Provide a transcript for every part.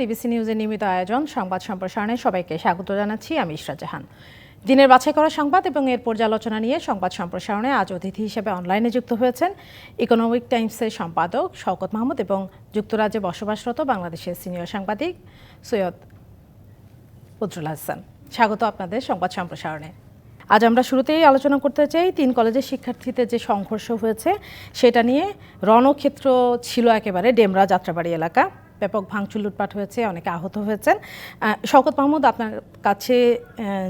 DBC নিউজের নিয়মিত আয়োজন সংবাদ সম্প্রসারণে সবাইকে স্বাগত জানাচ্ছি। আমি ইশরাত জাহান। দিনের বাছাই করা সংবাদ এবং এর পর্যালোচনা নিয়ে সংবাদ সম্প্রসারণে আজ অতিথি হিসেবে অনলাইনে যুক্ত হয়েছেন ইকোনমিক টাইমসের সম্পাদক শওকত মাহমুদ এবং যুক্তরাজ্যে বসবাসরত বাংলাদেশের সিনিয়র সাংবাদিক সৈয়দ বদরুল হাসান। স্বাগত আপনাদের সংবাদ সম্প্রসারণে। আজ আমরা শুরুতেই আলোচনা করতে চাই 3 কলেজের শিক্ষার্থীদের যে সংঘর্ষ হয়েছে সেটা নিয়ে। রণক্ষেত্র ছিল একেবারে ডেমরা যাত্রাবাড়ি এলাকা, ব্যাপক ভাঙচুর লুটপাট হয়েছে, অনেকে আহত হয়েছেন। শওকত মাহমুদ, আপনার কাছে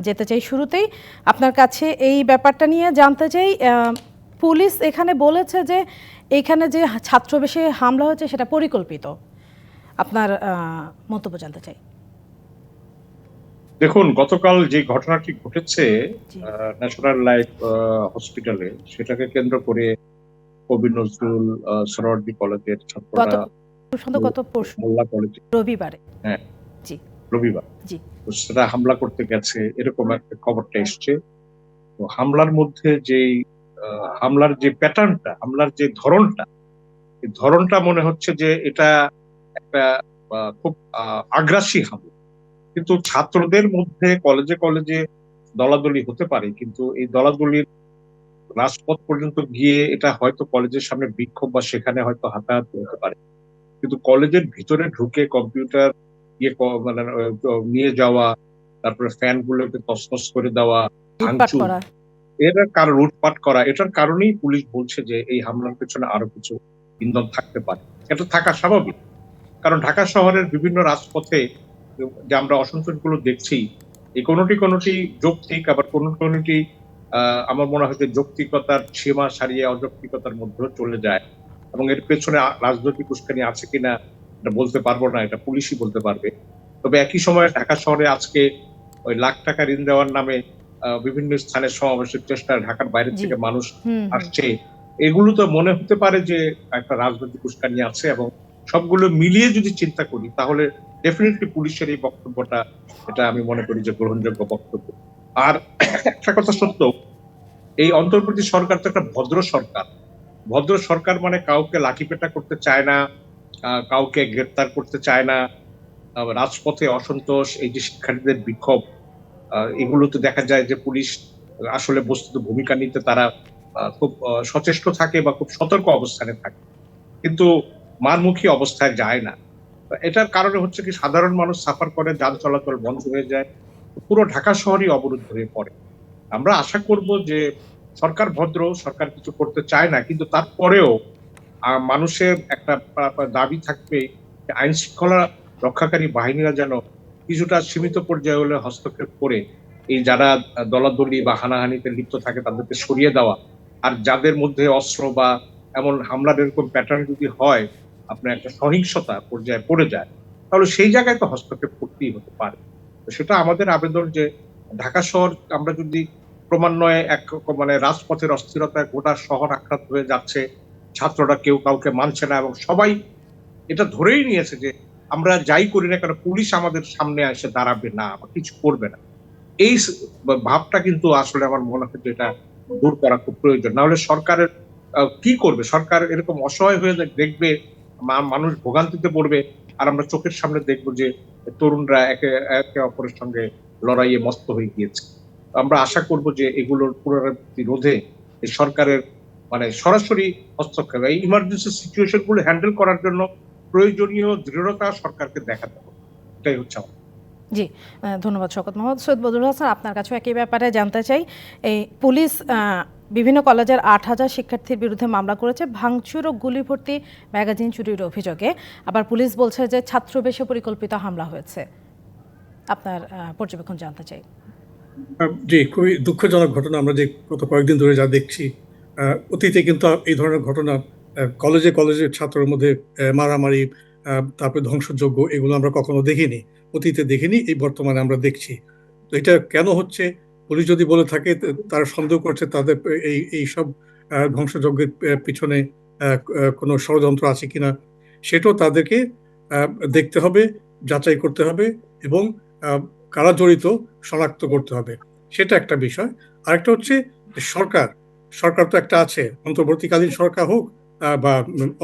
যেতে চাই শুরুতেই। আপনার কাছে এই ব্যাপারটা নিয়ে জানতে চাই, পুলিশ এখানে বলেছে যে এইখানে যে ছাত্রবেশে হামলা হয়েছে সেটা পরিকল্পিত। আপনার মন্তব্য জানতে চাই। দেখুন, গতকাল যে ঘটনাটি ঘটেছে ন্যাশনাল লাইফ হসপিটালে, সেটাকে কেন্দ্র করে কবি নজরুল সোহরাওয়ার্দী কলেজের ছাত্ররা রবিবারে রবিবার সেটা হামলা করতে গেছে, এরকম একটা খবরটা এসছে। তো হামলার মধ্যে যেই হামলার যে প্যাটার্নটা, হামলার যে ধরনটা মনে হচ্ছে যে এটা একটা খুব আগ্রাসী হামলা। কিন্তু ছাত্রদের মধ্যে কলেজে কলেজে দলাদলি হতে পারে, কিন্তু এই দলাদলির রাজপথ পর্যন্ত গিয়ে এটা হয়তো কলেজের সামনে বিক্ষোভ বা সেখানে হয়তো হাতাহাতি হতে পারে। কিন্তু কলেজের ভিতরে ঢুকে কম্পিউটার মানে নিয়ে যাওয়া, তারপরে ফ্যান গুলোকে তছনছ করে দেওয়া, ভাঙচুর, এটার কারণ লুটপাট করা, এটার কারণেই পুলিশ বলছে যে এই হামলার পেছনে আরো কিছু ইন্ধন থাকতে পারে। এটা থাকা স্বাভাবিক, কারণ ঢাকা শহরের বিভিন্ন রাজপথে যে আমরা অসন্তোষগুলো দেখছি, এই কোনটি যৌক্তিক, আবার কোনটি আমার মনে হয় যে যৌক্তিকতার সীমা সারিয়ে অযৌক্তিকতার মধ্যেও চলে যায়, এবং এর পেছনে রাজনৈতিক উস্কানি আছে কিনা এটা বলতে পারবো না, এটা পুলিশই বলতে পারবে। তবে একই সময়ে ঢাকা শহরে আজকে ওই লাখ টাকা ঋণ দেওয়ার নামে বিভিন্ন স্থানে সমাবেশের চেষ্টা, ঢাকার বাইরে থেকে মানুষ আসছে, এগুলো তো মনে হতে পারে যে একটা রাজনৈতিক উস্কানি আছে। এবং সবগুলো মিলিয়ে যদি চিন্তা করি তাহলে ডেফিনেটলি পুলিশের এই বক্তব্যটা, এটা আমি মনে করি যে গ্রহণযোগ্য বক্তব্য। আর একটা কথা সত্য, এই অন্তর্বর্তী সরকার তো একটা ভদ্র সরকার, মানে কাউকে লাঠিপেটা করতে চায় না, কাউকে গ্রেপ্তার করতে চায় না। রাজপথে অসন্তোষ, এই যে শিক্ষার্থীদের বিক্ষোভ, এগুলোতে দেখা যায় যে পুলিশ আসলে বস্তুত ভূমিকা নিতে তারা খুব সচেষ্ট থাকে বা খুব সতর্ক অবস্থানে থাকে, কিন্তু মারমুখী অবস্থায় যায় না। এটার কারণে হচ্ছে কি, সাধারণ মানুষ সাফার করে, যান চলাচল বন্ধ হয়ে যায়, পুরো ঢাকা শহরই অবরুদ্ধ হয়ে পড়ে। আমরা আশা করব যে সরকার ভদ্র, সরকার কিছু করতে চায় না, কিন্তু তারপরেও মানুষের একটা দাবি থাকবে আইন শৃঙ্খলা রক্ষাকারী বাহিনীরা যেন কিছুটা সীমিত পর্যায়ে হলে হস্তক্ষেপ করে এই যারা দলাদলি বা হানাহানিতে লিপ্ত থাকে তাদেরকে সরিয়ে দেওয়া। আর যাদের মধ্যে অস্ত্র বা এমন হামলার এরকম প্যাটার্ন যদি হয়, আপনার একটা সহিংসতা পর্যায়ে পড়ে যায়, তাহলে সেই জায়গায় তো হস্তক্ষেপ করতেই হতে পারে। সেটা আমাদের আবেদন যে ঢাকা শহর আমরা যদি ক্রমান্বয়ে মানে রাজপথের অস্থিরতায় গোটা শহর আক্রান্ত হয়ে যাচ্ছে, ছাত্ররা কেউ কাউকে মানছে না, এবং সবাই এটা ধরেই নিয়েছে যে আমরা যাই করি না কেন পুলিশ আমাদের সামনে এসে দাঁড়াবে না বা কিছু করবে না। এই ভাবটা কিন্তু আসলে আমার মনে হয় যে এটা দূর করা খুব প্রয়োজন। না হলে সরকারের কি করবে? সরকার এরকম অসহায় হয়ে দেখবে মানুষ ভোগান্তিতে পড়বে, আর আমরা চোখের সামনে দেখবো যে তরুণরা একে অপরের সঙ্গে লড়াইয়ে মস্ত হয়ে গিয়েছে। আমরা আশা করব যে এগুলোর পুনরাবৃত্তি রোধে এই সরকারের মানে সরাসরি হস্তক্ষেপ, এই ইমার্জেন্সি সিচুয়েশন গুলো হ্যান্ডেল করার জন্য প্রয়োজনীয় দৃঢ়তা সরকারকে দেখাতে হবে। এটাই হচ্ছে আমার। জি, ধন্যবাদ শওকত মাহমুদ। সৈয়দ বদরুল হাসান, আপনার কাছেও একই ব্যাপারে জানতে চাই। এই পুলিশ বিভিন্ন কলেজের 8,000 শিক্ষার্থীর বিরুদ্ধে মামলা করেছে ভাঙচুর ও গুলি ভর্তি ম্যাগাজিন চুরির অভিযোগে। আবার পুলিশ বলছে যে ছাত্রবেশে পরিকল্পিত হামলা হয়েছে। আপনার পর্যবেক্ষণ জানতে চাই। জি, খুবই দুঃখজনক ঘটনা। আমরা যে গত কয়েকদিন ধরে যা দেখছি, অতীতে কিন্তু এই ধরনের ঘটনা কলেজের ছাত্রের মধ্যে মারামারি, তারপরে ধ্বংসযজ্ঞ, এগুলো আমরা কখনো দেখিনি, অতীতে দেখিনি, এই বর্তমানে আমরা দেখছি। তো এটা কেন হচ্ছে? পুলিশ যদি বলে থাকে, তারা সন্দেহ করছে তাদের এই সব ধ্বংসযজ্ঞের পিছনে কোনো ষড়যন্ত্র আছে কিনা, সেটাও তাদেরকে দেখতে হবে, যাচাই করতে হবে, এবং কারা জড়িত শনাক্ত করতে হবে। সেটা একটা বিষয়। আরেকটা হচ্ছে সরকার তো একটা আছে, অন্তর্বর্তীকালীন সরকার হোক বা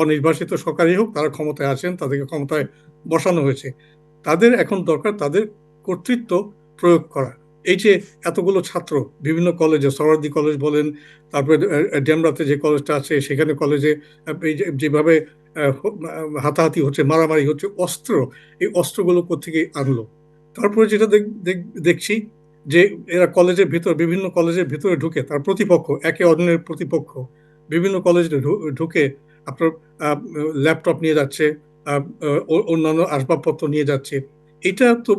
অনির্বাচিত সরকারই হোক, তারা ক্ষমতায় আছেন, তাদেরকে ক্ষমতায় বসানো হয়েছে। তাদের এখন দরকার তাদের কর্তৃত্ব প্রয়োগ করা। এই যে এতগুলো ছাত্র বিভিন্ন কলেজে, সরার্দি কলেজ বলেন, তারপরে ডেমরাতে যে কলেজটা আছে সেখানে কলেজে যেভাবে হাতাহাতি হচ্ছে, মারামারি হচ্ছে, এই অস্ত্রগুলো কোত্থেকে আনলো। তারপরে যেটা দেখছি যে এরা বিভিন্ন কলেজের ভিতরে ঢুকে তার প্রতিপক্ষ, একে অন্যের প্রতিপক্ষ, বিভিন্ন কলেজে ঢুকে আপনার ল্যাপটপ নিয়ে যাচ্ছে, অন্যান্য আসবাবপত্র নিয়ে যাচ্ছে। এটা তো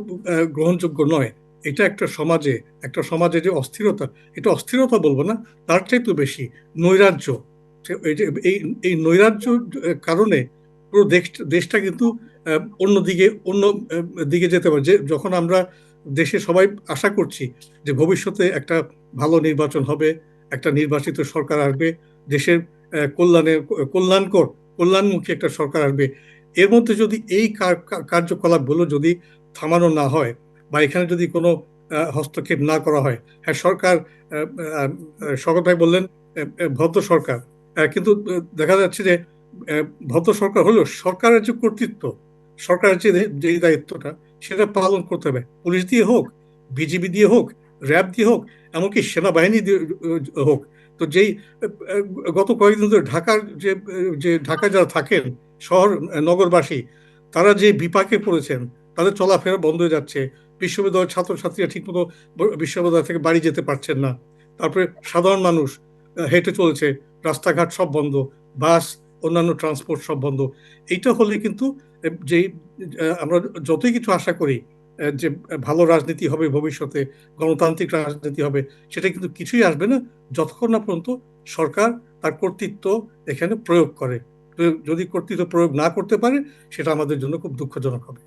গ্রহণযোগ্য নয়। এটা একটা সমাজে যে অস্থিরতা, এটা অস্থিরতা বলবো না, তার চাইতে বেশি নৈরাজ্য। এই নৈরাজ্য কারণে পুরো দেশটা কিন্তু অন্য দিকে যেতে পারে। যে যখন আমরা দেশে সবাই আশা করছি যে ভবিষ্যতে একটা ভালো নির্বাচন হবে, একটা নির্বাচিত সরকার আসবে, দেশের কল্যাণমুখী একটা সরকার আসবে, এর মধ্যে যদি এই কার্যকলাপগুলো যদি থামানো না হয় বা এখানে যদি কোনো হস্তক্ষেপ না করা হয়, হ্যাঁ সরকার, শওকত ভাই বললেন ভদ্র সরকার, কিন্তু দেখা যাচ্ছে যে ভদ্র সরকার হলেও সরকারের যে কর্তৃত্ব, সরকারের যে দায়িত্বটা, সেটা পালন করতে হবে। পুলিশ দিয়ে হোক, বিজিবি দিয়ে হোক, র্যাব দিয়ে হোক, এমনকি সেনাবাহিনী দিয়ে হোক। তো যেই গত কয়েকদিন ধরে ঢাকায় যারা থাকেন, নগরবাসী, তারা যে বিপাকে পড়েছেন, তাদের চলাফেরা বন্ধ হয়ে যাচ্ছে। বিশ্ববিদ্যালয়ের ছাত্রছাত্রীরা ঠিকমতো বিশ্ববিদ্যালয় থেকে বাড়ি যেতে পারছেন না। তারপরে সাধারণ মানুষ হেঁটে চলছে, রাস্তাঘাট সব বন্ধ, বাস, অন্যান্য ট্রান্সপোর্ট সব বন্ধ। এইটা হলে কিন্তু যে আমরা যতই কিছু আশা করি যে ভালো রাজনীতি হবে ভবিষ্যতে, গণতান্ত্রিক রাজনীতি হবে, সেটা কিন্তু কিছুই আসবে না যতক্ষণ না পর্যন্ত সরকার তার কর্তৃত্ব এখানে প্রয়োগ করে। যদি কর্তৃত্ব প্রয়োগ না করতে পারে, সেটা আমাদের জন্য খুব দুঃখজনক হবে।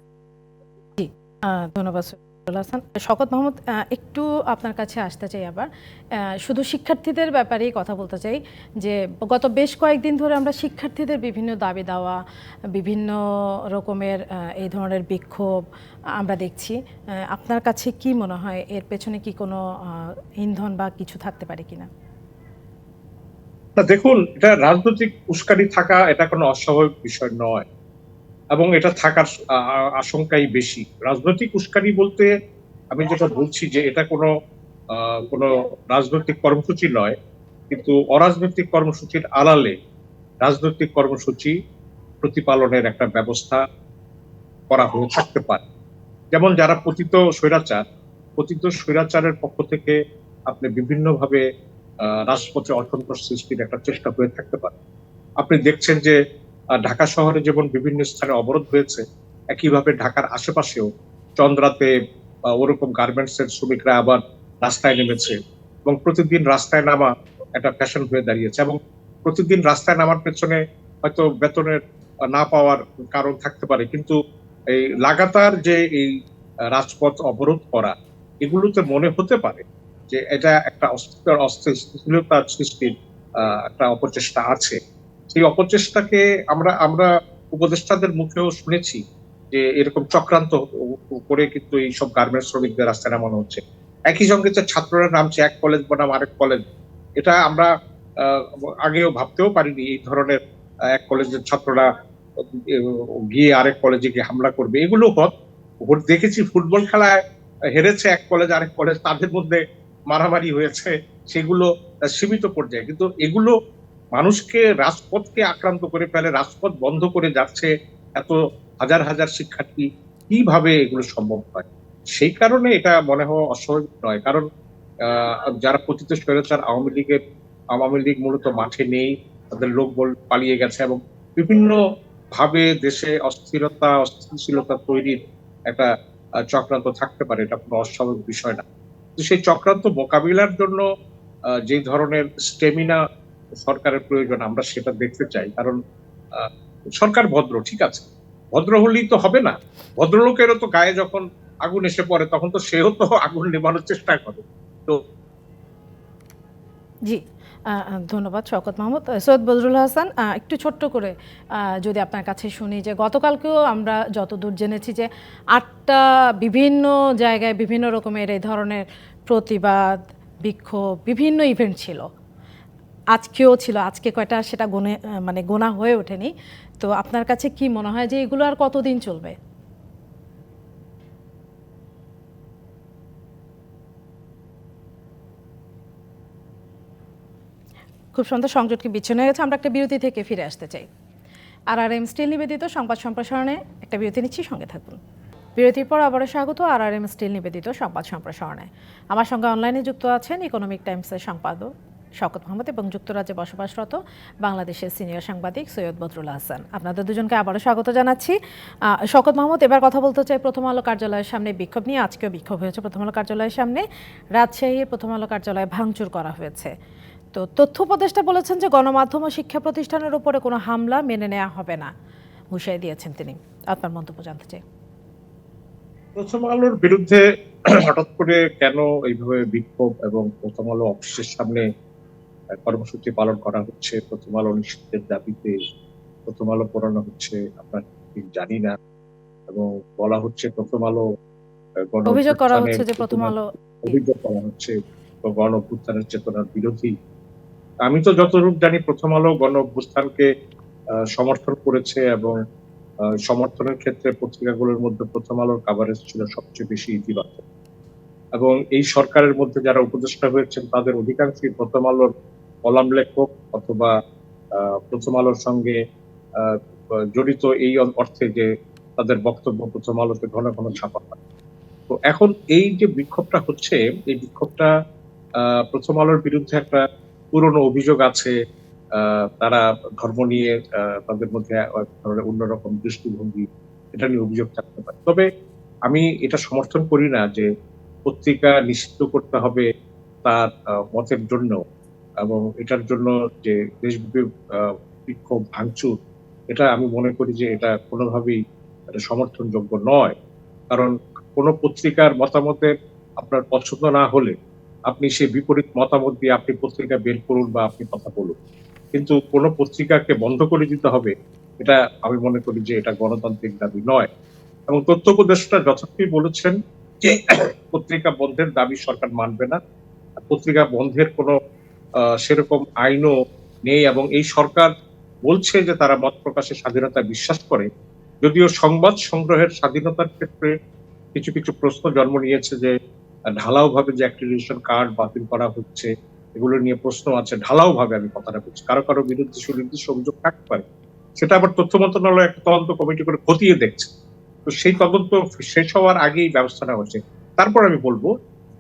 ধন্যবাদ সৈয়দুল হাসান। শওকত মাহমুদ, একটু আপনার কাছে আসতে চাই আবার। শুধু শিক্ষার্থীদের ব্যাপারেই কথা বলতে চাই যে গত বেশ কয়েকদিন ধরে আমরা শিক্ষার্থীদের বিভিন্ন দাবি দেওয়া, বিভিন্ন রকমের এই ধরনের বিক্ষোভ আমরা দেখছি। আপনার কাছে কি মনে হয় এর পেছনে কি কোনো ইন্ধন বা কিছু থাকতে পারে কিনা? দেখুন, এটা রাজনৈতিক উস্কানি থাকা এটা কোনো অস্বাভাবিক বিষয় নয়, এবং এটা থাকার আশঙ্কাই বেশি। রাজনৈতিক উস্কানি বলতে আমি যেটা বলছি যে এটা কোনো রাজনৈতিক কর্মসূচি নয়, কিন্তু অরাজনৈতিক কর্মসূচির আড়ালে রাজনৈতিক কর্মসূচি প্রতিপালনের একটা ব্যবস্থা করা হয়ে থাকতে পারে। যেমন যারা পতিত স্বৈরাচারের পক্ষ থেকে আপনি বিভিন্নভাবে রাজপথে অসন্তোষ সৃষ্টির একটা চেষ্টা হয়ে থাকতে পারে। আপনি দেখছেন যে ঢাকা শহরে যেমন বিভিন্ন স্থানে অবরোধ হয়েছে, একইভাবে ঢাকার আশেপাশেও চন্দ্রাতে ওরকম গার্মেন্টস এর শ্রমিকরা আবার রাস্তায় নেমেছে, এবং প্রতিদিন রাস্তায় নামা একটা ফ্যাশন হয়ে দাঁড়িয়েছে। এবং প্রতিদিন রাস্তায় নামার পেছনে হয়তো বেতনের না পাওয়ার কারণ থাকতে পারে, কিন্তু এই লাগাতার যে এই রাজপথ অবরোধ করা, এগুলোতে মনে হতে পারে যে এটা একটা অস্থিরতা সৃষ্টির একটা অপচেষ্টা আছে। সেই অপচেষ্টাকে আমরা উপদেষ্টাদের মুখেও শুনেছি যে এরকম চক্রান্ত করে কিন্তু এইসব গার্মেন্টস শ্রমিকদের রাস্তায় নামানো হচ্ছে। একই সঙ্গে যে ছাত্ররা নামছে এক কলেজ বনাম আরেক কলেজ, এটা আমরা আগেও ভাবতেও পারিনি এই ধরনের এক কলেজের ছাত্ররা গিয়ে আরেক কলেজে গিয়ে হামলা করবে। এগুলো দেখেছি, ফুটবল খেলায় হেরেছে এক কলেজ আরেক কলেজ, তাদের মধ্যে মারামারি হয়েছে, সেগুলো সীমিত পর্যায়ে। কিন্তু এগুলো মানুষকে, রাজপথকে আক্রান্ত করে ফেলে, রাজপথ বন্ধ করে যাচ্ছে এত হাজার হাজার শিক্ষার্থী, কিভাবে এগুলো সম্ভব হয়? সেই কারণে এটা মনে হওয়া অস্বাভাবিক নয়। কারণ যারা পতিত স্বৈরাচার আওয়ামী লীগ মূলত মাঠে নেই, তাদের লোকবল পালিয়ে গেছে, এবং বিভিন্ন ভাবে দেশে অস্থিতিশীলতা তৈরির একটা চক্রান্ত থাকতে পারে, এটা কোনো অস্বাভাবিক বিষয় না। তো সেই চক্রান্ত মোকাবিলার জন্য যে ধরনের স্টেমিনা সরকারের প্রয়োজন, আমরা সেটা দেখতে চাই। কারণ সরকার ভদ্র, ঠিক আছে, ভদ্র হলেই তো হবে না। ভদ্রলোকেরও তো গায়ে যখন আগুন এসে পড়ে তখন তো সেও তো আগুন নেভানোর চেষ্টা করে। তো জি, ধন্যবাদ শওকত মাহমুদ। সৈয়দ বজরুল হাসান, একটু ছোট্ট করে যদি আপনার কাছে শুনি যে গতকালকেও আমরা যতদূর জেনেছি যে ৮টা বিভিন্ন জায়গায় বিভিন্ন রকমের এই ধরনের প্রতিবাদ, বিক্ষোভ, বিভিন্ন ইভেন্ট ছিল। আজকেও ছিল, আজকে কয়টা সেটা গোনা হয়ে ওঠেনি। তো আপনার কাছে কি মনে হয় যে এগুলো আর কতদিন চলবে? খুব সুন্দর, সংযোগ কি বিচ্ছিন্ন হয়ে গেছে। আমরা একটা বিরতি থেকে ফিরে আসতে চাই। RRM স্টিল নিবেদিত সংবাদ সম্প্রসারণে একটা বিরতি নিচ্ছি, সঙ্গে থাকুন। বিরতির পর আবারও স্বাগত RRM স্টিল নিবেদিত সংবাদ সম্প্রসারণে। আমার সঙ্গে অনলাইনে যুক্ত আছেন ইকোনমিক টাইমসের সম্পাদক শওকত মাহমুদ এবং যুক্তরাজ্যে বসবাসরত বাংলাদেশের সিনিয়র সাংবাদিক সৈয়দ বদরুল হাসান। আপনাদের দুজনকে আবারও স্বাগত জানাচ্ছি। শওকত মাহমুদ, এবার কথা বলতে চাই প্রথম আলো কার্যালয়ের সামনে বিক্ষোভ নিয়ে। আজকেও বিক্ষোভ হয়েছে প্রথম আলো কার্যালয়ের সামনে। রাজশাহীর প্রথম আলো কার্যালয়ে ভাঙচুর করা হয়েছে। তো তথ্য উপদেষ্টা বলেছেন যে গণমাধ্যম ও শিক্ষা প্রতিষ্ঠানের উপরে কোনো হামলা মেনে নেওয়া হবে না, হুঁশিয়ারি দিয়েছেন তিনি। আপনার মন্তব্য জানতে চাই। প্রথম আলোর বিরুদ্ধে হঠাৎ করে কেন এইভাবে বিক্ষোভ এবং প্রথম আলো অফিসের সামনে কর্মসূচি পালন করা হচ্ছে, প্রথম আলো নিষিদ্ধের দাবিতে প্রথম আলো পড়ানো হচ্ছে, আমরা ঠিক জানি না। এবং বলা হচ্ছে প্রথম আলো অভিযোগ করা হচ্ছে যে প্রথম আলো অভিযোগ করা হচ্ছে গণ অভ্যুত্থানের চেতনার বিরোধী। আমি তো যতটুকু জানি প্রথম আলো গণ অভ্যুত্থানকে সমর্থন করেছে এবং সমর্থনের ক্ষেত্রে পত্রিকাগুলোর মধ্যে প্রথম আলোর কাভারেজ ছিল সবচেয়ে বেশি ইতিবাচক। এবং এই সরকারের মধ্যে যারা উপদেষ্টা হয়েছেন তাদের অধিকাংশই প্রথম আলোর কলাম লেখক অথবা প্রথম আলোর সঙ্গে জড়িত, এই অর্থে যে তাদের বক্তব্য প্রথম আলোতে ঘন ঘন ছাপা হয়। তো এখন এই যে বিক্ষোভটা হচ্ছে, এই বিক্ষোভটা প্রথম আলোর বিরুদ্ধে একটা পুরনো অভিযোগ আছে। তারা ধর্ম নিয়ে তাদের মধ্যে অন্যরকম দৃষ্টিভঙ্গি, এটা নিয়ে অভিযোগ থাকতে পারে। তবে আমি এটা সমর্থন করি না যে পত্রিকা নিষিদ্ধ করতে হবে তার মতের জন্য, এবং এটার জন্য যে দেশব্যাপী বিক্ষোভ ভাঙচুর, এটা আমি মনে করি যে এটা কোনোভাবেই এটা সমর্থনযোগ্য নয়। কারণ কোনো পত্রিকার মতামতের আপনার পছন্দ না হলে আপনি সেই বিপরীত মতামত দিয়ে আপনি পত্রিকা বের করুন বা আপনি কথা বলুন, কিন্তু কোনো পত্রিকাকে বন্ধ করে দিতে হবে, এটা আমি মনে করি যে এটা গণতান্ত্রিক দাবি নয়। এবং তথ্য উপদেষ্টা যথার্থই বলেছেন যে পত্রিকা বন্ধের দাবি সরকার মানবে না। পত্রিকা বন্ধের কোনো সেরকম আইনও নেই, এবং এই সরকার বলছে যে তারা মত প্রকাশের স্বাধীনতা বিশ্বাস করে। যদিও সংবাদ সংগ্রহের স্বাধীনতার ক্ষেত্রে কিছু কিছু প্রশ্ন জন্ম নিয়েছে, যে ঢালাও ভাবে যে অ্যাক্রিডিটেশন কার্ড বাতিল করা হচ্ছে, এগুলো নিয়ে প্রশ্ন আছে। ঢালাও ভাবে আমি কথাটা বলছি, কারো কারো বিরুদ্ধে সুনির্দিষ্ট অভিযোগ থাকতে পারে, সেটা আবার তথ্য মন্ত্রণালয় একটা তদন্ত কমিটি করে খতিয়ে দেখছে। তো সেই তদন্ত শেষ হওয়ার আগেই ব্যবস্থা নেওয়া হচ্ছে। তারপর আমি বলবো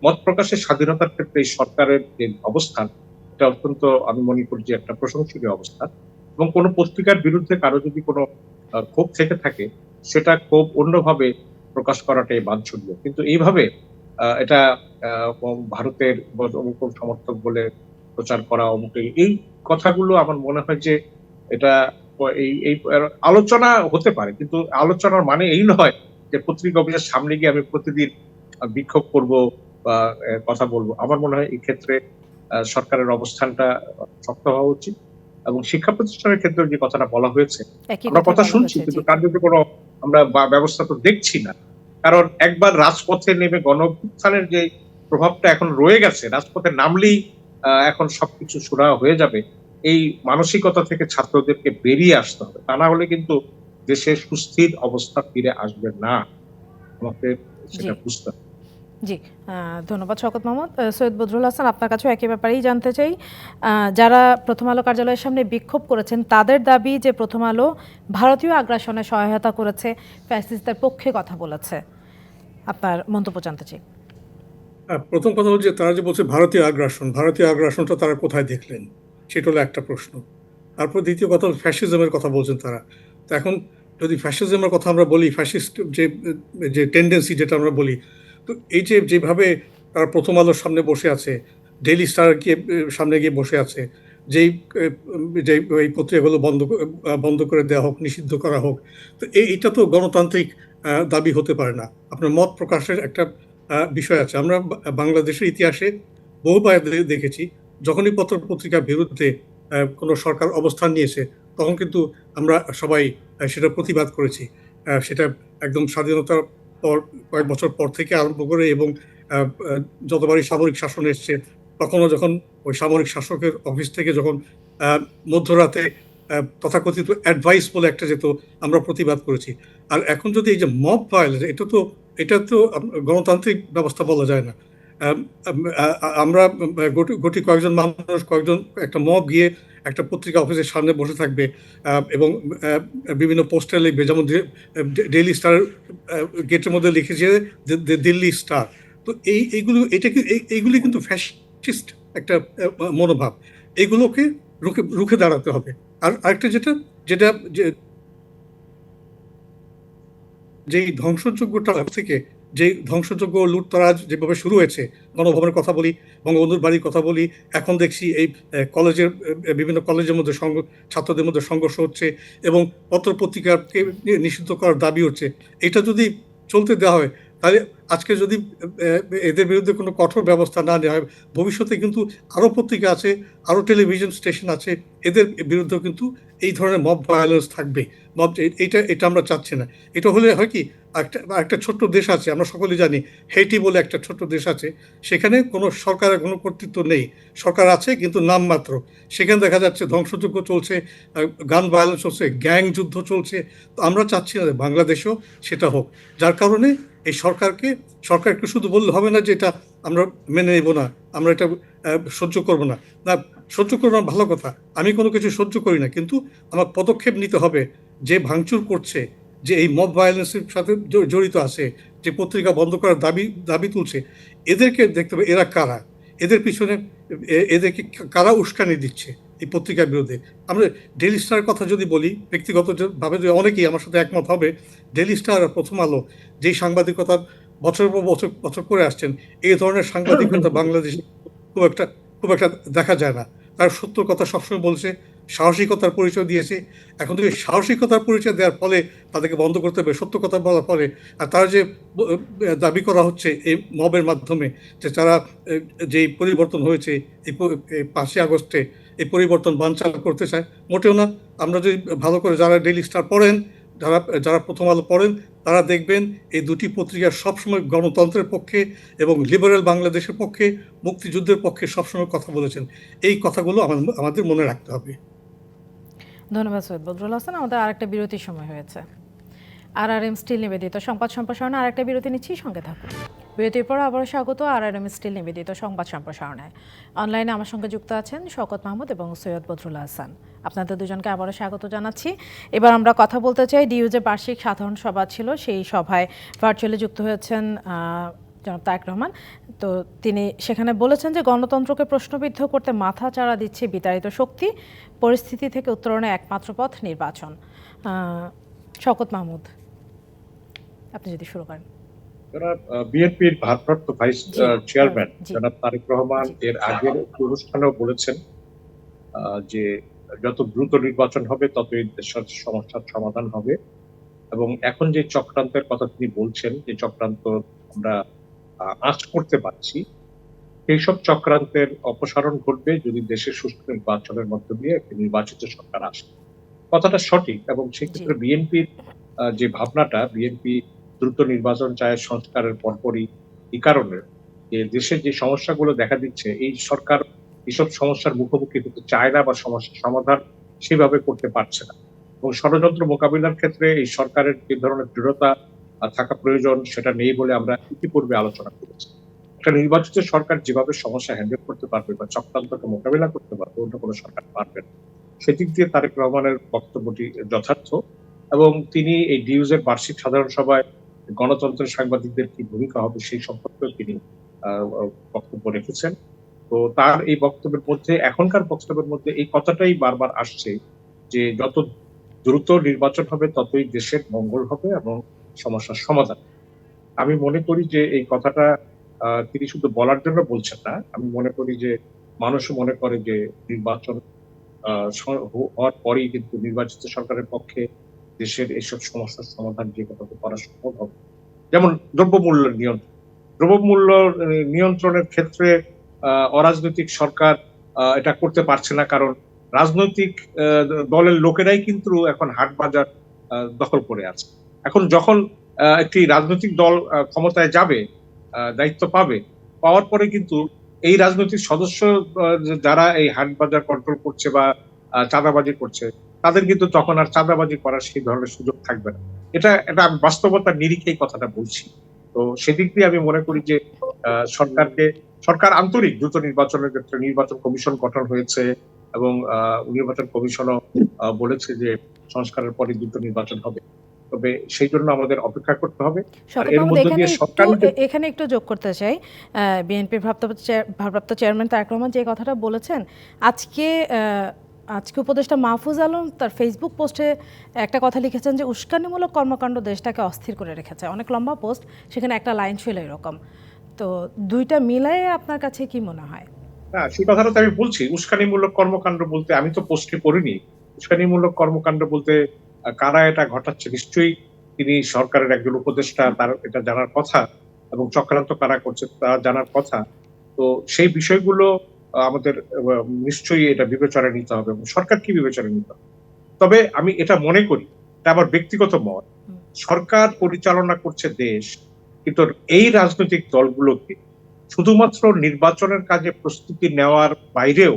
মত প্রকাশের স্বাধীনতার ক্ষেত্রে এই সরকারের যে অবস্থান, এটা অত্যন্ত আমি মনে করি যে একটা প্রশংসনীয় অবস্থান। এবং কোনো পত্রিকার বিরুদ্ধে কারো যদি কোনো ক্ষোভ থেকে থাকে, সেটা ক্ষোভ অন্যভাবে প্রকাশ করাটাই বাঞ্ছনীয়। কিন্তু এইভাবে এটা ভারতের অমুক সমর্থক বলে প্রচার করা, অমুক এই কথাগুলো আমার মনে হয় যে এটা এই আলোচনা হতে পারে, কিন্তু আলোচনার মানে এই নয় যে পত্রিকা অফিসের সামনে গিয়ে আমি প্রতিদিন বিক্ষোভ করব বা কথা বলবো। আমার মনে হয় এই ক্ষেত্রে সরকারের অবস্থানটা শক্ত হওয়া উচিত। এবং শিক্ষা প্রতিষ্ঠানের ক্ষেত্রে যে কথাটা বলা হয়েছে, আমরা কথা শুনছি কিন্তু কার্যত কোনো আমরা ব্যবস্থা তো দেখছি না। কারণ একবার রাজপথে নেমে গণ অভ্যুত্থানের যে প্রভাবটা এখন রয়ে গেছে, রাজপথে নামলেই এখন সবকিছু সুরাহা হয়ে যাবে, এই মানসিকতা থেকে ছাত্রদেরকে বেরিয়ে আসতে হবে। তা না হলে কিন্তু দেশে সুস্থির অবস্থা ফিরে আসবে না, আমাকে সেটা বুঝতে হবে। জি, ধন্যবাদ শওকত মাহমুদ। সৈয়দ বদরুল হাসান, আপনার কাছেও একই ব্যাপারেই জানতে চাই। যারা প্রথম আলো কার্যালয়ের সামনে বিক্ষোভ করেছেন তাদের দাবি যে প্রথম আলো ভারতীয় আগ্রাসনে সহায়তা করেছে, ফ্যাসিস্টদের পক্ষে কথা বলেছে। আপনার মন্তব্য জানতে চাই। প্রথম কথা হচ্ছে তারা যে বলছে ভারতীয় আগ্রাসনটা তারা কোথায় দেখলেন, সেটা হলো একটা প্রশ্ন। তারপর দ্বিতীয় কথা হলো ফ্যাসিজমের কথা বলছেন তারা। তো এখন যদি ফ্যাসিজমের কথা আমরা বলি, ফ্যাসিস্ট যে টেন্ডেন্সি যেটা আমরা বলি, তো এই যেভাবে তারা প্রথম আলোর সামনে বসে আছে, ডেইলি স্টার সামনে গিয়ে বসে আছে, যেই এই পত্রিকাগুলো বন্ধ করে দেওয়া হোক, নিষিদ্ধ করা হোক, তো এইটা তো গণতান্ত্রিক দাবি হতে পারে না। আপনার মত প্রকাশের একটা বিষয় আছে। আমরা বাংলাদেশের ইতিহাসে বহুবার দেখেছি, যখনই পত্রিকার বিরুদ্ধে কোনো সরকার অবস্থান নিয়েছে, তখন কিন্তু আমরা সবাই সেটা প্রতিবাদ করেছি। সেটা একদম স্বাধীনতার পর কয়েক বছর পর থেকে আরম্ভ করে, এবং যতবারই সামরিক শাসন এসছে, তখনও যখন ওই সামরিক শাসকের অফিস থেকে যখন মধ্যরাতে তথাকথিত অ্যাডভাইস বলে একটা যেত, আমরা প্রতিবাদ করেছি। আর এখন যদি এই যে মব ভায়োলেন্স, এটা তো গণতান্ত্রিক ব্যবস্থা বলা যায় না। আমরা গুটি কয়েকজন মানুষ, কয়েকজন একটা মব গিয়ে একটা পত্রিকা অফিসের সামনে বসে থাকবে এবং বিভিন্ন পোস্টার লিখবে, যেমন ডেইলি স্টার গেটের মধ্যে লিখেছে দিল্লি স্টার। তো এইগুলি কিন্তু ফ্যাসিস্ট একটা মনোভাব। এইগুলোকে রুখে দাঁড়াতে হবে। আর আরেকটা যেটা যেটা যেই ধ্বংসযজ্ঞটা থেকে যে ধ্বংসযজ্ঞ লুটতরাজ যেভাবে শুরু হয়েছে, গণভবনের কথা বলি, বঙ্গবন্ধুর বাড়ির কথা বলি, এখন দেখছি এই কলেজের বিভিন্ন কলেজের মধ্যে ছাত্রদের মধ্যে সংঘর্ষ হচ্ছে এবং পত্রপত্রিকাকে নিষিদ্ধ করার দাবি হচ্ছে। এটা যদি চলতে দেওয়া হয়, তাহলে আজকে যদি এদের বিরুদ্ধে কোনো কঠোর ব্যবস্থা না নেওয়া হয়, ভবিষ্যতে কিন্তু আরও পত্রিকা আছে, আরও টেলিভিশন স্টেশন আছে, এদের বিরুদ্ধেও কিন্তু এই ধরনের মব ভায়োলেন্স থাকবে। এটা আমরা চাচ্ছি না। এটা হলে হয় কি, একটা ছোট্ট দেশ আছে, আমরা সকলে জানি, হেইটি বলে একটা ছোট্ট দেশ আছে, সেখানে কোনো সরকারের কোনো কর্তৃত্ব নেই, সরকার আছে কিন্তু নামমাত্র। সেখানে দেখা যাচ্ছে ধ্বংসযজ্ঞ চলছে, গান ভায়োলেন্স চলছে, গ্যাং যুদ্ধ চলছে। তো আমরা চাচ্ছি না বাংলাদেশেও সেটা হোক। যার কারণে এই সরকারকে শুধু বললে হবে না যে এটা আমরা মেনে নেব না, আমরা এটা সহ্য করব না। না, সহ্য করবো না ভালো কথা, আমি কোনো কিছু সহ্য করি না, কিন্তু আমার পদক্ষেপ নিতে হবে। যে ভাঙচুর করছে, যে এই মব ভায়োলেন্সের সাথে জড়িত আছে, যে পত্রিকা বন্ধ করার দাবি তুলছে, এদেরকে দেখতে হবে এরা কারা, এদের পিছনে এদেরকে কারা উস্কানি দিচ্ছে এই পত্রিকার বিরুদ্ধে। আমরা ডেইলি স্টারের কথা যদি বলি, ব্যক্তিগতভাবে অনেকেই আমার সাথে একমত হবে, ডেইলি স্টার আর প্রথম আলো যেই সাংবাদিকতা বছরের পর বছর করে আসছেন, এই ধরনের সাংবাদিকতা বাংলাদেশে খুব একটা দেখা যায় না। তার সত্য কথা সবসময় বলছে, সাহসিকতার পরিচয় দিয়েছে। এখন থেকে সাহসিকতার পরিচয় দেওয়ার ফলে তাদেরকে বন্ধ করতে হবে সত্য কথা বলার ফলে। আর তারা যে দাবি করা হচ্ছে এই মবের মাধ্যমে, যে তারা যেই পরিবর্তন হয়েছে এই 5ই আগস্টে, এই পরিবর্তন বানচাল করতে চায়, মোটেও না। আমরা যদি ভালো করে যারা ডেইলি স্টার পড়েন, যারা প্রথম আলো পড়েন, তারা দেখবেন এই দুটি পত্রিকা সবসময় গণতন্ত্রের পক্ষে এবং লিবারেল বাংলাদেশের পক্ষে, মুক্তিযুদ্ধের পক্ষে সবসময় কথা বলেছেন। এই কথাগুলো আমাদের মনে রাখতে হবে। ধন্যবাদ সৈয়দ বদরুল হাসান। আমাদের আরেকটা বিরতির সময় হয়েছে। RRM স্টিল নিবেদিত সংবাদ সম্প্রসারণে আরেকটা বিরতি নিচ্ছি, সঙ্গে থাকুন। বিরতির পর আবারও স্বাগত RRM স্টিল নিবেদিত সংবাদ সম্প্রসারণে। অনলাইনে আমার সঙ্গে যুক্ত আছেন শওকত মাহমুদ এবং সৈয়দ বদরুল হাসান। আপনাদের দুজনকে আবারও স্বাগত জানাচ্ছি। এবার আমরা কথা বলতে চাই, ডিইউজে বার্ষিক সাধারণ সভা ছিল, সেই সভায় ভার্চুয়ালি যুক্ত হয়েছেন জনাব তারেক রহমান। তো তিনি সেখানে বলেছেন যে গণতন্ত্রকে প্রশ্নবিদ্ধ করতে মাথা চাড়া দিচ্ছে বিতাড়িত শক্তি, পরিস্থিতি থেকে উত্তরণে একমাত্র পথ নির্বাচন। শওকত মাহমুদ, আপনি যদি শুরু করেন। বিএনপির ভারপ্রাপ্ত ভাইস চেয়ারম্যান জনাব তারেক রহমান এর আগের অনুষ্ঠানেও বলেছেন যে যত দ্রুত নির্বাচন হবে ততই দেশের সমস্যার সমাধান হবে। এবং এখন যে চক্রান্তের কথা তিনি বলছেন, যে চক্রান্ত আমরা আঁচ করতে পারছি, সেই সব চক্রান্তের অপসারণ ঘটবে যদি দেশের সুষ্ঠু নির্বাচনের মধ্য দিয়ে একটি নির্বাচিত সরকার আসে। কথাটা সঠিক। এবং সেক্ষেত্রে বিএনপির যে ভাবনাটা, বিএনপি দ্রুত নির্বাচন চায় সংস্কারের পরপরই, এই কারণে যে দেশের যে সমস্যাগুলো দেখা দিচ্ছে, এই সরকার এসব সমস্যার মুখোমুখি হতে চায় না বা সমস্যার সমাধান সেভাবে করতে পারছে না। এবং ষড়যন্ত্র মোকাবিলার ক্ষেত্রে এই সরকারের যে ধরনের দৃঢ়তা থাকা প্রয়োজন, সেটা নেই বলে আমরা ইতিপূর্বে আলোচনা করেছি। একটা নির্বাচিত সরকার যেভাবে সমস্যা হ্যান্ডেল করতে পারবে বা চক্রান্তকে মোকাবিলা করতে পারবে, অন্য কোনো সরকার পারবে না। সেদিক দিয়ে তারেক রহমানের বক্তব্যটি যথার্থ। এবং তিনি এই ডিইউজের বার্ষিক সাধারণ সভায় গণতন্ত্রের সাংবাদিকদের কি ভূমিকা হবে সেই সম্পর্কে তিনি বক্তব্য রেখেছেন। তো তার এই বক্তব্যের মধ্যে, এখনকার বক্তব্যের মধ্যে এই কথাটাই বারবার আসছে যে যত দ্রুত নির্বাচন হবে ততই দেশের মঙ্গল হবে এবং সমস্যার সমাধান। আমি মনে করি যে এই কথাটা তিনি শুধু বলার জন্য বলছেন না। আমি মনে করি যে মানুষও মনে করে যে নির্বাচন হওয়ার পরেই কিন্তু নির্বাচিত সরকারের পক্ষে দেশের এসব সমস্যার সমাধান যে কথা করা সম্ভব হবে। যেমন দ্রব্যমূল্য নিয়ন্ত্রণের ক্ষেত্রে অরাজনৈতিক সরকার এটা করতে পারছে না, কারণ রাজনৈতিক দলের লোকেরাই কিন্তু এখন হাট বাজার দখল করে আছে। এখন যখন একটি রাজনৈতিক দল ক্ষমতায় যাবে, দায়িত্ব পাওয়ার পরে কিন্তু এই রাজনৈতিক সদস্য যারা এই হাট বাজার কন্ট্রোল করছে বা চাঁদাবাজি করছে, তাদের কিন্তু তখন আর চাঁদাবাজি করার সেই ধরনের সুযোগ থাকবে না। এটা বাস্তবতার নিরিখে এই কথাটা বলছি। তো সেদিক দিয়ে আমি মনে করি যে সরকার আন্তরিক দ্রুত নির্বাচনের ক্ষেত্রে নির্বাচন কমিশন গঠন হয়েছে এবং নির্বাচন কমিশনও বলেছে যে সংস্কারের পরে দ্রুত নির্বাচন হবে। তবে সেই জন্য আমাদের অপেক্ষা করতে হবে। আর এর মধ্যে দিয়ে সরকার এখানে একটু যোগ করতে চাই, বিএনপির ভারপ্রাপ্ত চেয়ারম্যান তারেক রহমান যে কথাটা বলেছেন, আজকে উপদেষ্টা মাহফুজ আলম তার ফেসবুক পোস্টে একটা কথা লিখেছেন যে উস্কানিমূলক কর্মকাণ্ড দেশটাকে অস্থির করে রেখেছে। অনেক লম্বা পোস্ট, সেখানে একটা লাইন ছিল এরকম। তো দুইটা মিলাই আপনার কাছে কি মনে হয়? না, সেই কথাটা তো আমি বলছি। উস্কানিমূলক কর্মকাণ্ড বলতে আমি তো পোস্টে পড়িনি। উস্কানিমূলক কর্মকাণ্ড বলতে কারা এটা ঘটাচ্ছে, নিশ্চয়ই তিনি সরকারের একজন উপদেষ্টা, তার এটা জানার কথা, এবং চক্রান্ত কারা করছে তা জানার কথা। তো সেই বিষয়গুলো আমাদের নিশ্চয়ই এটা বিবেচনায় নিতে হবে এবং সরকার কি বিবেচনায় নিতে হবে। তবে আমি এটা মনে করি, এটা আমার ব্যক্তিগত মত, সরকার পরিচালনা করছে দেশ, কিন্তু এই রাজনৈতিক দলগুলোকে শুধুমাত্র নির্বাচনের কাজে প্রস্তুতি নেওয়ার বাইরেও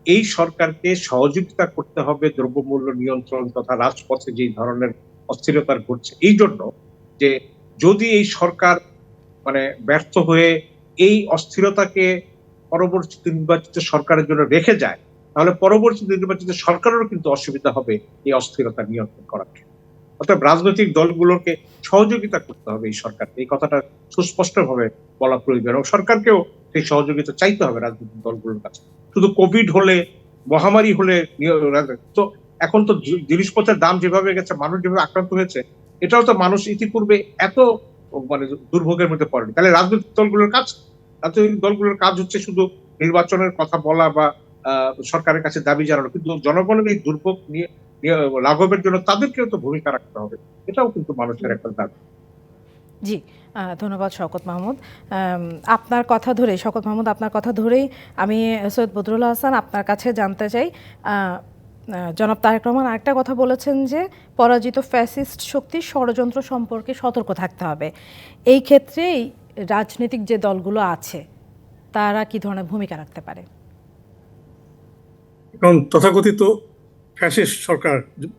এই সরকারকে সহযোগিতা করতে হবে দ্রব্যমূল্য নিয়ন্ত্রণ তথা রাজপথে যে ধরনের অস্থিরতা ঘটছে। এই জন্য যে যদি এই সরকার মানে ব্যর্থ হয়ে এই অস্থিরতাকে পরবর্তী নির্বাচিত সরকারের জন্য রেখে যায়, তাহলে পরবর্তী নির্বাচিত সরকারেরও কিন্তু অসুবিধা হবে এই অস্থিরতা নিয়ন্ত্রণ করার ক্ষেত্রে। অর্থাৎ রাজনৈতিক দলগুলোকে সহযোগিতা করতে হবে এই সরকারকে, এই কথাটা সুস্পষ্টভাবে বলা প্রয়োজন এবং সরকারকেও সেই সহযোগিতা চাইতে হবে রাজনৈতিক দলগুলোর কাছে। শুধু কোভিড হলে, মহামারী হলে তো এখন তো জিনিসপত্রের দাম যেভাবে গেছে, মানুষ যেভাবে আক্রান্ত হয়েছে, এটাও তো মানুষ ইতিপূর্বে এত মানে দুর্ভোগের মধ্যে পড়েনি। তাহলে রাজনৈতিক দলগুলোর কাজ হচ্ছে শুধু নির্বাচনের কথা বলা বা সরকারের কাছে দাবি জানানো, কিন্তু জনগণের এই দুর্ভোগ নিয়ে লাঘবের জন্য তাদেরকেও তো ভূমিকা রাখতে হবে। এটাও কিন্তু মানুষের একটা দাবি। জি, ধন্যবাদ শওকত মাহমুদ। আপনার কথা ধরেই আমি সৈয়দ বদরুল হাসান আপনার কাছে জানতে চাই, জনাব তারেক রহমান আরেকটা কথা বলেছেন যে পরাজিত ফ্যাসিস্ট শক্তির ষড়যন্ত্র সম্পর্কে সতর্ক থাকতে হবে। এই ক্ষেত্রেই রাজনৈতিক যে দলগুলো আছে তারা কি ধরনের ভূমিকা রাখতে পারে? কারণ তথাকথিত ফ্যাসিস্ট সরকার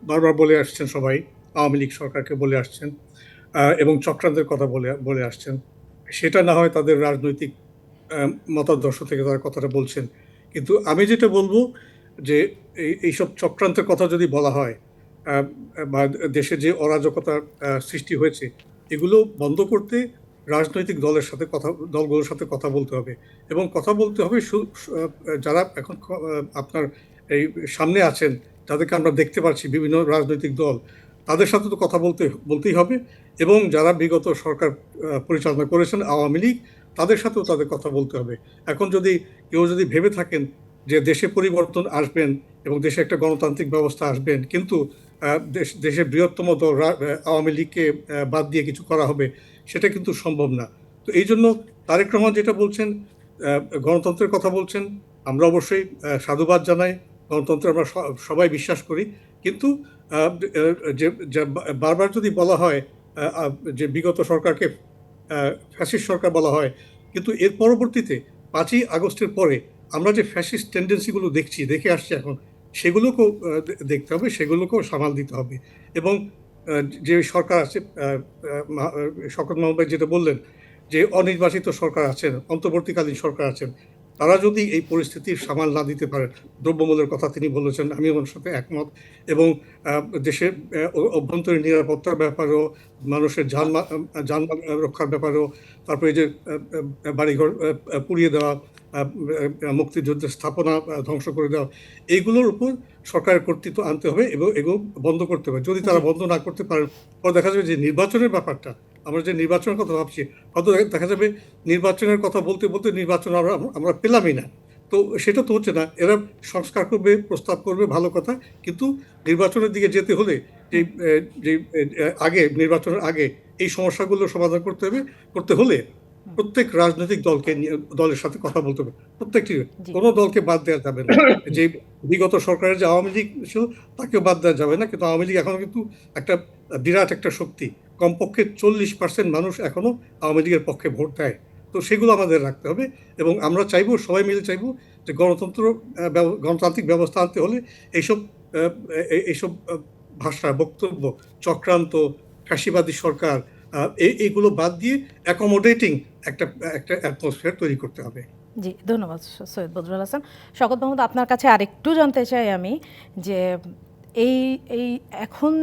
বারবার বলে আসছেন সবাই, আওয়ামী লীগ সরকারকে বলে আসছেন এবং চক্রান্তের কথা বলে আসছেন। সেটা না হয় তাদের রাজনৈতিক মতাদর্শ থেকে তারা কথাটা বলছেন, কিন্তু আমি যেটা বলবো যে এইসব চক্রান্তের কথা যদি বলা হয় বা দেশে যে অরাজকতার সৃষ্টি হয়েছে, এগুলো বন্ধ করতে রাজনৈতিক দলগুলোর সাথে কথা বলতে হবে এবং কথা বলতে হবে যারা এখন আপনার এই সামনে আছেন, যাদেরকে আমরা দেখতে পাচ্ছি বিভিন্ন রাজনৈতিক দল, তাদের সাথে তো কথা বলতেই হবে এবং যারা বিগত সরকার পরিচালনা করেছেন আওয়ামী লীগ, তাদের সাথেও তাদের কথা বলতে হবে। এখন কেউ যদি ভেবে থাকেন যে দেশে পরিবর্তন আসবেন এবং দেশে একটা গণতান্ত্রিক ব্যবস্থা আসবেন, কিন্তু দেশের বৃহত্তম দল আওয়ামী লীগকে বাদ দিয়ে কিছু করা হবে, সেটা কিন্তু সম্ভব না। তো এই জন্য তারেক রহমান যেটা বলছেন, গণতন্ত্রের কথা বলছেন, আমরা অবশ্যই সাধুবাদ জানাই, গণতন্ত্রে আমরা সবাই বিশ্বাস করি, কিন্তু যে বারবার যদি বলা হয় যে বিগত সরকারকে ফ্যাসিস্ট সরকার বলা হয়, কিন্তু এর পরবর্তীতে 5ই আগস্টের পরে আমরা যে ফ্যাসিস্ট টেন্ডেন্সিগুলো দেখে আসছি এখন, সেগুলোকেও দেখতে হবে, সেগুলোকেও সামাল দিতে হবে। এবং যে সরকার আছে, শওকত মাহমুদ ভাই যেটা বললেন যে অনির্বাচিত সরকার আছেন, অন্তর্বর্তীকালীন সরকার আছেন, তারা যদি এই পরিস্থিতির সামাল না দিতে পারেন, দ্রব্যমূল্যের কথা তিনি বলেছেন, আমি ওনার সাথে একমত, এবং দেশের অভ্যন্তরীণ নিরাপত্তার ব্যাপারেও, মানুষের যানবাহন রক্ষার ব্যাপারেও, তারপরে যে বাড়িঘর পুড়িয়ে দেওয়া, মুক্তিযুদ্ধের স্থাপনা ধ্বংস করে দেওয়া, এইগুলোর উপর সরকারের কর্তৃত্ব আনতে হবে এবং এগুলো বন্ধ করতে হবে। যদি তারা বন্ধ না করতে পারেন, পরে দেখা যাবে যে নির্বাচনের ব্যাপারটা, আমরা যে নির্বাচনের কথা ভাবছি, হয়তো দেখা যাবে নির্বাচনের কথা বলতে বলতে নির্বাচন আমরা পেলামই না। তো সেটা তো হচ্ছে না। এরা সংস্কার করবে, প্রস্তাব করবে, ভালো কথা, কিন্তু নির্বাচনের দিকে যেতে হলে যে নির্বাচনের আগে এই সমস্যাগুলো সমাধান করতে হলে প্রত্যেক রাজনৈতিক দলের সাথে কথা বলতে হবে, প্রত্যেকটি, কোনো দলকে বাদ দেওয়া যাবে না। যে বিগত সরকারের যে আওয়ামী লীগ ছিল তাকেও বাদ দেওয়া যাবে না, কিন্তু আওয়ামী লীগ এখনো কিন্তু একটা বিরাট একটা শক্তি, কমপক্ষে 40% মানুষ এখনো আওয়ামী লীগের পক্ষে ভোট দেয়। তো সেগুলো আমাদের রাখতে হবে এবং আমরা চাইবো, সবাই মিলে চাইবো যে গণতান্ত্রিক ব্যবস্থা আনতে হলে এইসব ভাষা, বক্তব্য, চক্রান্ত, ফ্যাসিবাদী সরকার, এইগুলো বাদ দিয়ে অ্যাকোমোডেটিং একটা একটা অ্যাটমসফিয়ার তৈরি করতে হবে। জি, ধন্যবাদ সৈয়দ বদরুল হাসান। শওকত মাহমুদ, আপনার কাছে আরেকটু জানতে চাই আমি যে এই এই এখন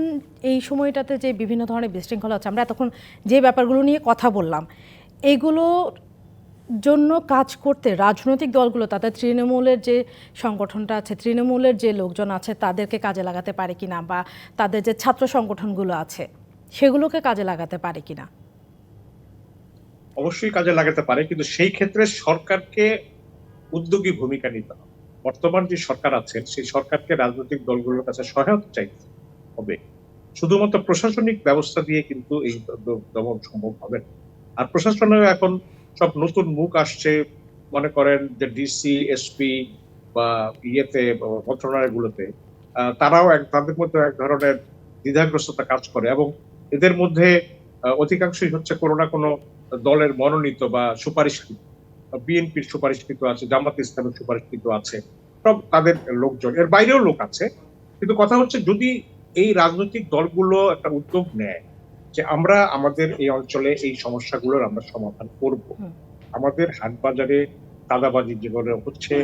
এই সময়টাতে যে বিভিন্ন ধরনের বিশৃঙ্খলা হচ্ছে, আমরা এতক্ষণ যে ব্যাপারগুলো নিয়ে কথা বললাম, এগুলোর জন্য কাজ করতে রাজনৈতিক দলগুলো তাদের তৃণমূলের যে সংগঠনটা আছে, তৃণমূলের যে লোকজন আছে তাদেরকে কাজে লাগাতে পারে কিনা, বা তাদের যে ছাত্র সংগঠনগুলো আছে সেগুলোকে কাজে লাগাতে পারে কিনা? অবশ্যই কাজে লাগাতে পারে, কিন্তু সেই ক্ষেত্রে সরকারকে উদ্যোগী ভূমিকা নিতে হবে। বর্তমান যে সরকার আছেন সেই সরকারকে রাজনৈতিক দলগুলোর কাছে সহায়তা চাইতে হবে। শুধুমাত্র প্রশাসনিক ব্যবস্থা দিয়ে কিন্তু এই দমন সম্ভব হবে না। আর প্রশাসনেও এখন সব নতুন মুখ আসছে, মনে করেন যে ডিসি, এসপি বা ইয়েতে মন্ত্রণালয়গুলোতে তারাও তাদের মধ্যে এক ধরনের দ্বিধাগ্রস্ততা কাজ করে, এবং এদের মধ্যে অধিকাংশই হচ্ছে কোনো না কোনো দলের মনোনীত বা সুপারিশকৃত। বিএনপির সুপারিশকৃত আছে, জামাত ইসলামের সুপারিশকৃত আছে, সব তাদের লোকজন, এর বাইরেও লোক আছে। কিন্তু কথা হচ্ছে, যদি এই রাজনৈতিক দলগুলো একটা উদ্যোগ নেয় যে আমরা আমাদের এই অঞ্চলে এই সমস্যাগুলোর আমরা সমাধান করব, আমাদের হাট বাজারে চাঁদাবাজি যেগুলো হচ্ছে,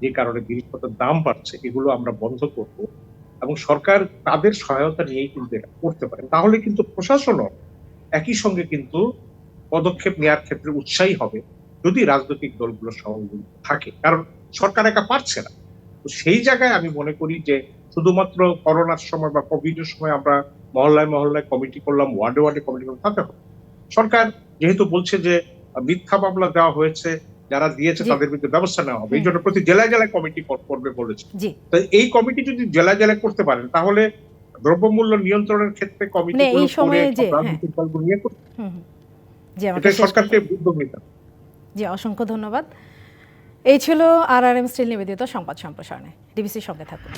যে কারণে জিনিসপত্রের দাম বাড়ছে, এগুলো আমরা বন্ধ করব, এবং সরকার তাদের সহায়তা নিয়েই কিন্তু এটা করতে পারে, তাহলে কিন্তু প্রশাসনও একই সঙ্গে কিন্তু পদক্ষেপ নেওয়ার ক্ষেত্রে উৎসাহী হবে, যদি রাজনৈতিক দলগুলোর সহযোগিতা থাকে। কারণ সরকার একা পারছে না। তো সেই জায়গায় আমি মনে করি যে শুধুমাত্র করোনার সময় বা কোভিডের সময় আমরা মহল্লায় মহল্লায় কমিটি করলাম, ওয়ার্ডে ওয়ার্ডে কমিটি করলাম, তাতে হবে। সরকার যেহেতু বলছে যে মিথ্যা মামলা দেওয়া হয়েছে, যারা দিয়েছে তাদের বিরুদ্ধে ব্যবস্থা নেওয়া হবে, এই জন্য প্রতি জেলায় জেলায় কমিটি করবে বলেছে। তো এই কমিটি যদি জেলায় জেলায় করতে পারেন, তাহলে দ্রব্যমূল্য নিয়ন্ত্রণের ক্ষেত্রে কমিটি এই সময়ে যে রাজনৈতিক দলগুলো নিয়ে করতে, জি, এটা সরকারকে উদ্যোগ নিতে হবে। জি, অসংখ্য ধন্যবাদ। এই ছিল RRM স্টিল নিবেদিত সংবাদ সম্প্রসারণে। ডিবিসির সঙ্গে থাকুন।